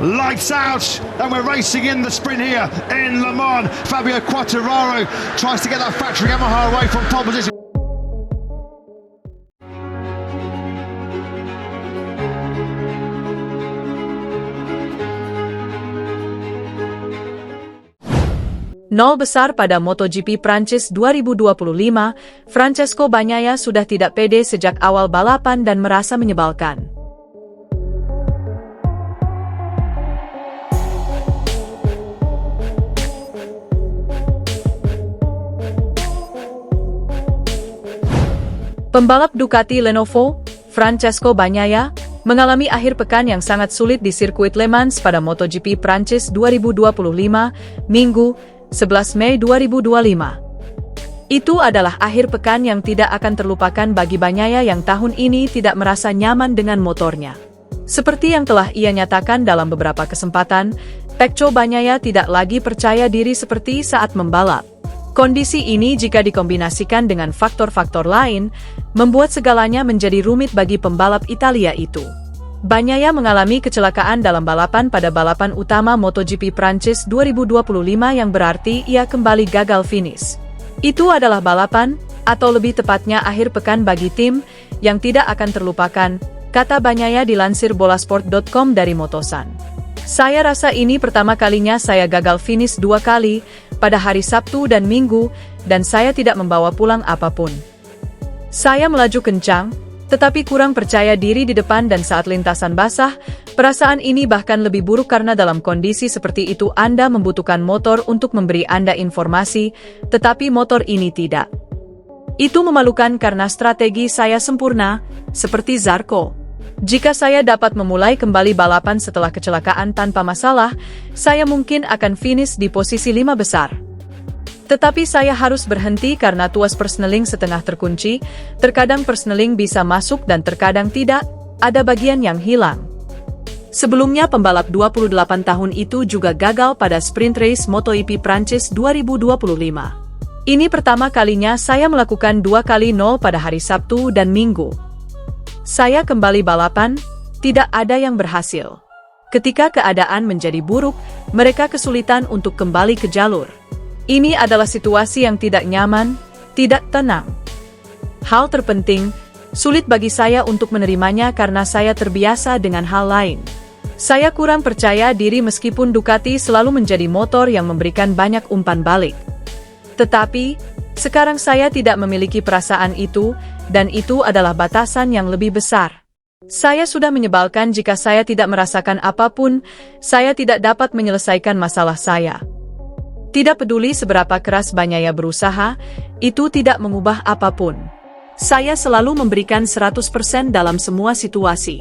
Lights out, and we're racing in the sprint here in Le Mans. Fabio Quartararo tries to get that factory Yamaha away from pole position. Nol besar pada MotoGP Prancis 2025, Francesco Bagnaia sudah tidak pede sejak awal balapan dan merasa menyebalkan. Pembalap Ducati Lenovo, Francesco Bagnaia, mengalami akhir pekan yang sangat sulit di sirkuit Le Mans pada MotoGP Prancis 2025, Minggu, 11 Mei 2025. Itu adalah akhir pekan yang tidak akan terlupakan bagi Bagnaia yang tahun ini tidak merasa nyaman dengan motornya. Seperti yang telah ia nyatakan dalam beberapa kesempatan, Pecco Bagnaia tidak lagi percaya diri seperti saat membalap. Kondisi ini jika dikombinasikan dengan faktor-faktor lain, membuat segalanya menjadi rumit bagi pembalap Italia itu. Bagnaia mengalami kecelakaan dalam balapan pada balapan utama MotoGP Prancis 2025 yang berarti ia kembali gagal finish. Itu adalah balapan, atau lebih tepatnya akhir pekan bagi tim, yang tidak akan terlupakan, kata Bagnaia dilansir bolasport.com dari Motosan. Saya rasa ini pertama kalinya saya gagal finish 2 kali, pada hari Sabtu dan Minggu, dan saya tidak membawa pulang apapun. Saya melaju kencang, tetapi kurang percaya diri di depan dan saat lintasan basah, perasaan ini bahkan lebih buruk karena dalam kondisi seperti itu Anda membutuhkan motor untuk memberi Anda informasi, tetapi motor ini tidak. Itu memalukan karena strategi saya sempurna, seperti Zarco. Jika saya dapat memulai kembali balapan setelah kecelakaan tanpa masalah, saya mungkin akan finish di posisi 5 besar. Tetapi saya harus berhenti karena tuas persneling setengah terkunci, terkadang persneling bisa masuk dan terkadang tidak, ada bagian yang hilang. Sebelumnya pembalap 28 tahun itu juga gagal pada sprint race MotoGP Prancis 2025. Ini pertama kalinya saya melakukan 2 kali 0 pada hari Sabtu dan Minggu. Saya kembali balapan, tidak ada yang berhasil. Ketika keadaan menjadi buruk, mereka kesulitan untuk kembali ke jalur. Ini adalah situasi yang tidak nyaman, tidak tenang. Hal terpenting, sulit bagi saya untuk menerimanya karena saya terbiasa dengan hal lain. Saya kurang percaya diri meskipun Ducati selalu menjadi motor yang memberikan banyak umpan balik. Tetapi, sekarang saya tidak memiliki perasaan itu, dan itu adalah batasan yang lebih besar. Saya sudah menyebalkan jika saya tidak merasakan apapun, saya tidak dapat menyelesaikan masalah saya. Tidak peduli seberapa keras Bagnaia berusaha, itu tidak mengubah apapun. Saya selalu memberikan 100% dalam semua situasi.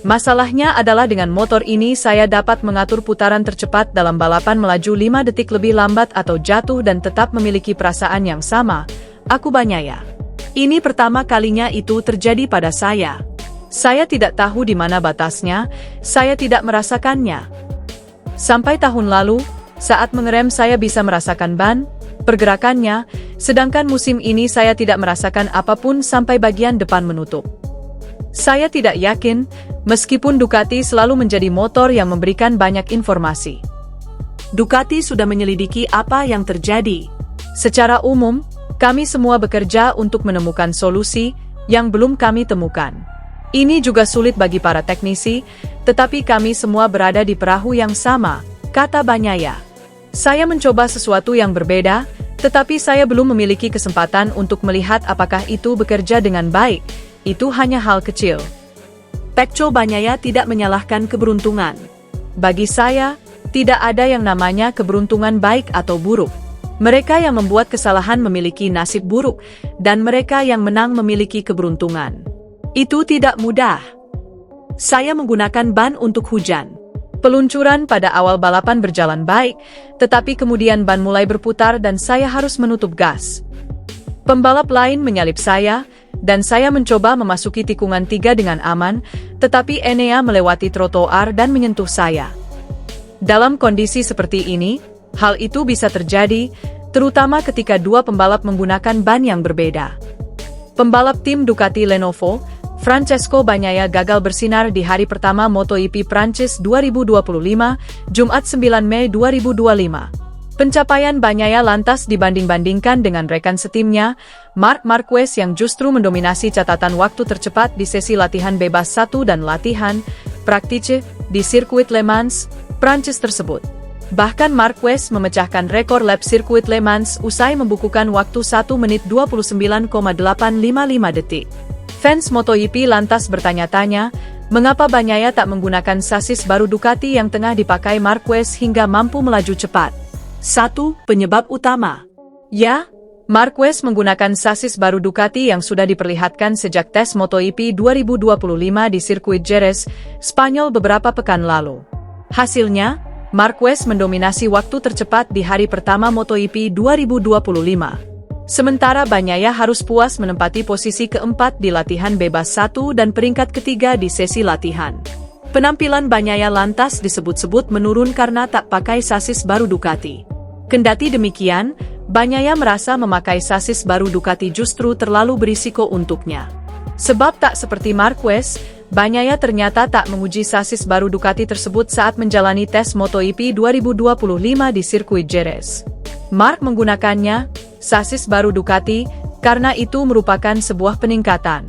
Masalahnya adalah dengan motor ini saya dapat mengatur putaran tercepat dalam balapan melaju 5 detik lebih lambat atau jatuh dan tetap memiliki perasaan yang sama, aku Bagnaia. Ini pertama kalinya itu terjadi pada saya. Saya tidak tahu di mana batasnya, saya tidak merasakannya. Sampai tahun lalu, saat mengerem saya bisa merasakan ban, pergerakannya, sedangkan musim ini saya tidak merasakan apapun sampai bagian depan menutup. Saya tidak yakin, meskipun Ducati selalu menjadi motor yang memberikan banyak informasi. Ducati sudah menyelidiki apa yang terjadi. Secara umum, kami semua bekerja untuk menemukan solusi yang belum kami temukan. Ini juga sulit bagi para teknisi, tetapi kami semua berada di perahu yang sama, kata Bagnaia. Saya mencoba sesuatu yang berbeda, tetapi saya belum memiliki kesempatan untuk melihat apakah itu bekerja dengan baik. Itu hanya hal kecil. Pecco Bagnaia tidak menyalahkan keberuntungan. Bagi saya, tidak ada yang namanya keberuntungan baik atau buruk. Mereka yang membuat kesalahan memiliki nasib buruk, dan mereka yang menang memiliki keberuntungan. Itu tidak mudah. Saya menggunakan ban untuk hujan. Peluncuran pada awal balapan berjalan baik, tetapi kemudian ban mulai berputar dan saya harus menutup gas. Pembalap lain menyalip saya, dan saya mencoba memasuki tikungan 3 dengan aman, tetapi Enea melewati trotoar dan menyentuh saya. Dalam kondisi seperti ini, hal itu bisa terjadi, terutama ketika dua pembalap menggunakan ban yang berbeda. Pembalap tim Ducati Lenovo, Francesco Bagnaia gagal bersinar di hari pertama MotoGP Prancis 2025, Jumat 9 Mei 2025. Pencapaian Bagnaia lantas dibanding-bandingkan dengan rekan setimnya, Marc Marquez yang justru mendominasi catatan waktu tercepat di sesi latihan bebas 1 dan latihan praktice di sirkuit Le Mans, Prancis tersebut. Bahkan Marquez memecahkan rekor lap sirkuit Le Mans usai membukukan waktu 1 menit 29,855 detik. Fans MotoGP lantas bertanya-tanya, mengapa Bagnaia tak menggunakan sasis baru Ducati yang tengah dipakai Marquez hingga mampu melaju cepat? 1. Penyebab utama. Ya, Marquez menggunakan sasis baru Ducati yang sudah diperlihatkan sejak tes MotoGP 2025 di sirkuit Jerez, Spanyol beberapa pekan lalu. Hasilnya, Marquez mendominasi waktu tercepat di hari pertama MotoGP 2025. Sementara Bagnaia harus puas menempati posisi keempat di latihan bebas 1 dan peringkat ketiga di sesi latihan. Penampilan Bagnaia lantas disebut-sebut menurun karena tak pakai sasis baru Ducati. Kendati demikian, Bagnaia merasa memakai sasis baru Ducati justru terlalu berisiko untuknya. Sebab tak seperti Marquez, Bagnaia ternyata tak menguji sasis baru Ducati tersebut saat menjalani tes MotoGP 2025 di sirkuit Jerez. Marc menggunakannya, sasis baru Ducati, karena itu merupakan sebuah peningkatan.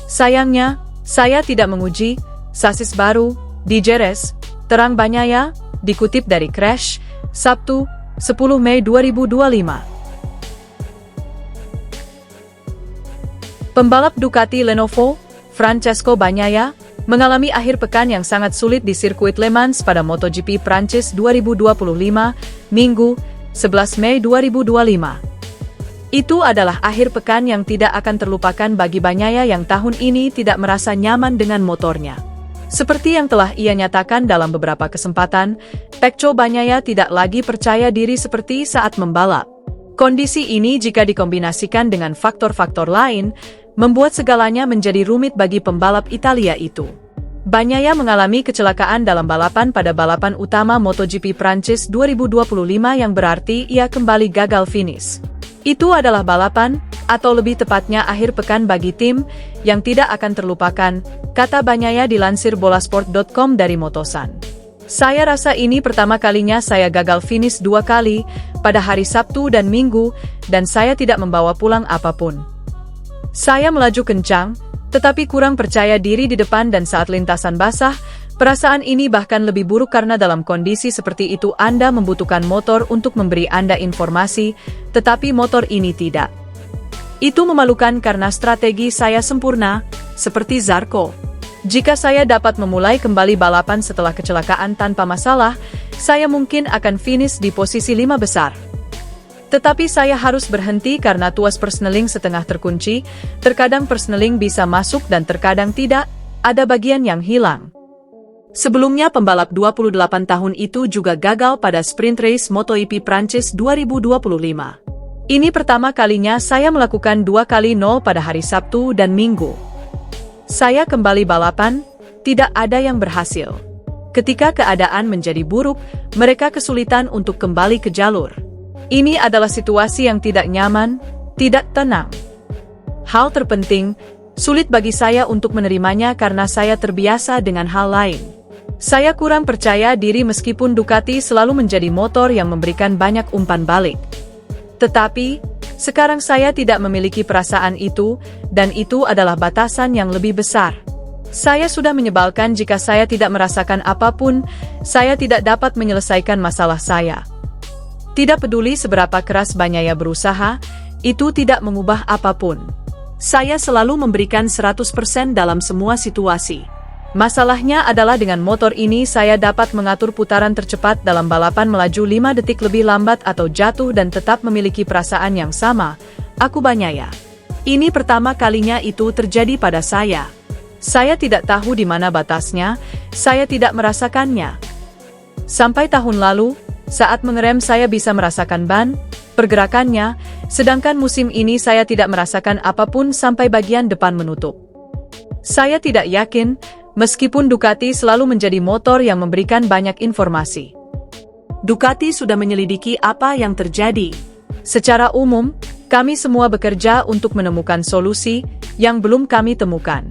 Sayangnya, saya tidak menguji sasis baru di Jerez, terang Bagnaia, dikutip dari Crash, Sabtu, 10 Mei 2025. Pembalap Ducati Lenovo, Francesco Bagnaia, mengalami akhir pekan yang sangat sulit di sirkuit Le Mans pada MotoGP Prancis 2025, Minggu, 11 Mei 2025. Itu adalah akhir pekan yang tidak akan terlupakan bagi Bagnaia yang tahun ini tidak merasa nyaman dengan motornya. Seperti yang telah ia nyatakan dalam beberapa kesempatan, Pecco Bagnaia tidak lagi percaya diri seperti saat membalap. Kondisi ini jika dikombinasikan dengan faktor-faktor lain, membuat segalanya menjadi rumit bagi pembalap Italia itu. Bagnaia mengalami kecelakaan dalam balapan pada balapan utama MotoGP Prancis 2025 yang berarti ia kembali gagal finish. Itu adalah balapan, atau lebih tepatnya akhir pekan bagi tim, yang tidak akan terlupakan, kata Bagnaia dilansir bolasport.com dari Motosan. Saya rasa ini pertama kalinya saya gagal finish 2 kali, pada hari Sabtu dan Minggu, dan saya tidak membawa pulang apapun. Saya melaju kencang, tetapi kurang percaya diri di depan dan saat lintasan basah. Perasaan ini bahkan lebih buruk karena dalam kondisi seperti itu Anda membutuhkan motor untuk memberi Anda informasi, tetapi motor ini tidak. Itu memalukan karena strategi saya sempurna, seperti Zarco. Jika saya dapat memulai kembali balapan setelah kecelakaan tanpa masalah, saya mungkin akan finish di posisi 5 besar. Tetapi saya harus berhenti karena tuas persneling setengah terkunci, terkadang persneling bisa masuk dan terkadang tidak, ada bagian yang hilang. Sebelumnya pembalap 28 tahun itu juga gagal pada sprint race MotoGP Prancis 2025. Ini pertama kalinya saya melakukan 2 kali 0 pada hari Sabtu dan Minggu. Saya kembali balapan, tidak ada yang berhasil. Ketika keadaan menjadi buruk, mereka kesulitan untuk kembali ke jalur. Ini adalah situasi yang tidak nyaman, tidak tenang. Hal terpenting, sulit bagi saya untuk menerimanya karena saya terbiasa dengan hal lain. Saya kurang percaya diri meskipun Ducati selalu menjadi motor yang memberikan banyak umpan balik. Tetapi, sekarang saya tidak memiliki perasaan itu, dan itu adalah batasan yang lebih besar. Saya sudah menyebalkan jika saya tidak merasakan apapun, saya tidak dapat menyelesaikan masalah saya. Tidak peduli seberapa keras Bagnaia berusaha, itu tidak mengubah apapun. Saya selalu memberikan 100% dalam semua situasi. Masalahnya adalah dengan motor ini saya dapat mengatur putaran tercepat dalam balapan melaju 5 detik lebih lambat atau jatuh dan tetap memiliki perasaan yang sama, aku Bagnaia. Ini pertama kalinya itu terjadi pada saya. Saya tidak tahu di mana batasnya, saya tidak merasakannya. Sampai tahun lalu, saat mengerem saya bisa merasakan ban, pergerakannya, sedangkan musim ini saya tidak merasakan apapun sampai bagian depan menutup. Saya tidak yakin, meskipun Ducati selalu menjadi motor yang memberikan banyak informasi. Ducati sudah menyelidiki apa yang terjadi. Secara umum, kami semua bekerja untuk menemukan solusi yang belum kami temukan.